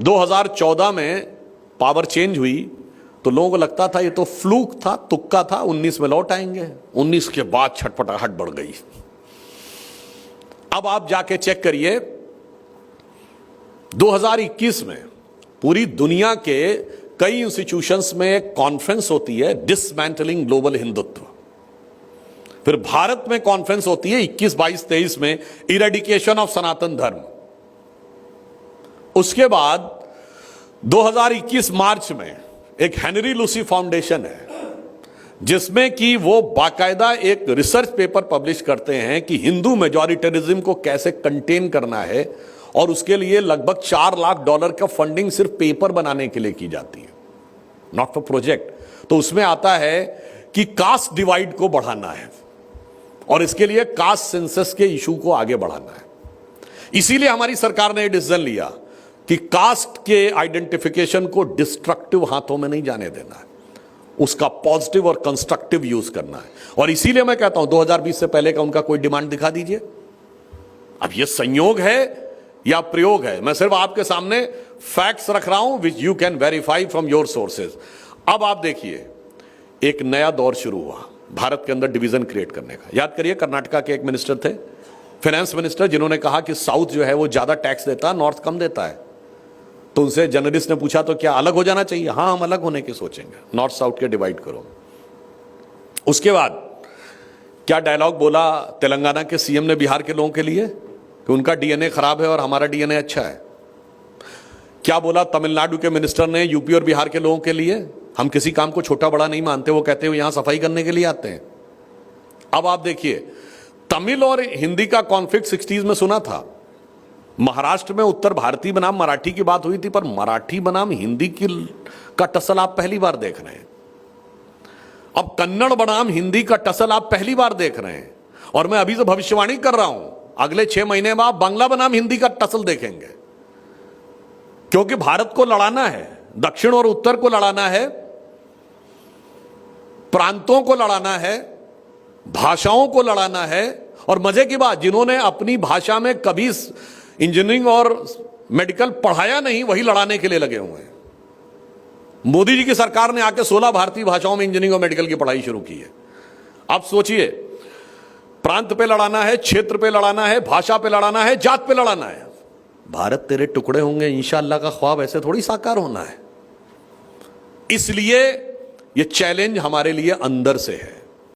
2014 में power change हुई तो लोगों को लगता था ये तो फ्लूक था, तुक्का था, 19 में लौट आएंगे। 19 के बाद छटपटाहट बढ़ गई। अब आप जाके चेक करिए, 2021 में पूरी दुनिया के कई इंस्टीट्यूशंस में कॉन्फ्रेंस होती है डिसमेंटलिंग ग्लोबल हिंदुत्व। फिर भारत में कॉन्फ्रेंस होती है 21, 22, 23 में इरेडिकेशन ऑफ सनातन धर्म। उसके बाद 2021 मार्च में एक हेनरी लूसी फाउंडेशन है जिसमें कि वो बाकायदा एक रिसर्च पेपर पब्लिश करते हैं कि हिंदू मेजॉरिटेरिज्म को कैसे कंटेन करना है, और उसके लिए लगभग $4 लाख का फंडिंग सिर्फ पेपर बनाने के लिए की जाती है, नॉट फॉर प्रोजेक्ट। तो उसमें आता है कि कास्ट डिवाइड को बढ़ाना है और इसके लिए कास्ट सेंसस के इशू को आगे बढ़ाना है। इसीलिए हमारी सरकार ने डिसीजन लिया कि कास्ट के आइडेंटिफिकेशन को डिस्ट्रक्टिव हाथों में नहीं जाने देना है, उसका पॉजिटिव और कंस्ट्रक्टिव यूज करना है। और इसीलिए मैं कहता हूं 2020 से पहले का उनका कोई डिमांड दिखा दीजिए। अब यह संयोग है या प्रयोग है, मैं सिर्फ आपके सामने फैक्ट्स रख रहा हूं which you can verify from your sources. अब आप देखिए, एक नया दौर शुरू हुआ भारत के अंदर डिवीजन क्रिएट करने का। याद करिए, कर्नाटका के एक मिनिस्टर थे, फाइनेंस मिनिस्टर, जिन्होंने कहा कि साउथ जो है वो ज्यादा टैक्स देता है, नॉर्थ कम देता है। तो उनसे जर्नलिस्ट ने पूछा तो क्या अलग हो जाना चाहिए? हां, हम अलग होने की सोचेंगे, नॉर्थ साउथ के डिवाइड करो। उसके बाद क्या डायलॉग बोला तेलंगाना के सीएम ने बिहार के लोगों के लिए कि उनका डीएनए खराब है और हमारा डीएनए अच्छा है? क्या बोला तमिलनाडु के मिनिस्टर ने यूपी और बिहार के लोगों के लिए? हम किसी काम को छोटा बड़ा नहीं मानते, वो कहते हैं यहां सफाई करने के लिए आते हैं। अब आप देखिए, तमिल और हिंदी का कॉन्फ्लिक्ट 60s में सुना था। महाराष्ट्र में उत्तर भारतीय बनाम मराठी की बात हुई थी, पर मराठी बनाम हिंदी का टसल आप पहली बार देख रहे हैं। अब कन्नड़ बनाम हिंदी का टसल आप पहली बार देख रहे हैं। और मैं अभी से भविष्यवाणी कर रहा हूं, अगले 6 महीने में आप बांग्ला बनाम हिंदी का टसल देखेंगे, क्योंकि भारत को लड़ाना है, दक्षिण और उत्तर को लड़ाना है, प्रांतों को लड़ाना है, भाषाओं को लड़ाना है। और मजे की बात, जिन्होंने अपनी भाषा में कभी इंजीनियरिंग और मेडिकल पढ़ाया नहीं, वही लड़ाने के लिए लगे हुए हैं। मोदी जी की सरकार ने आके 16 भारतीय भाषाओं में इंजीनियरिंग और मेडिकल की पढ़ाई शुरू की है। अब सोचिए, प्रांत पे लड़ाना है, क्षेत्र पे लड़ाना है, भाषा पे लड़ाना है, जात पे लड़ाना है। भारत तेरे टुकड़े होंगे इंशाअल्लाह का ख्वाब ऐसे थोड़ी साकार होना है। इसलिए यह चैलेंज हमारे लिए अंदर से है।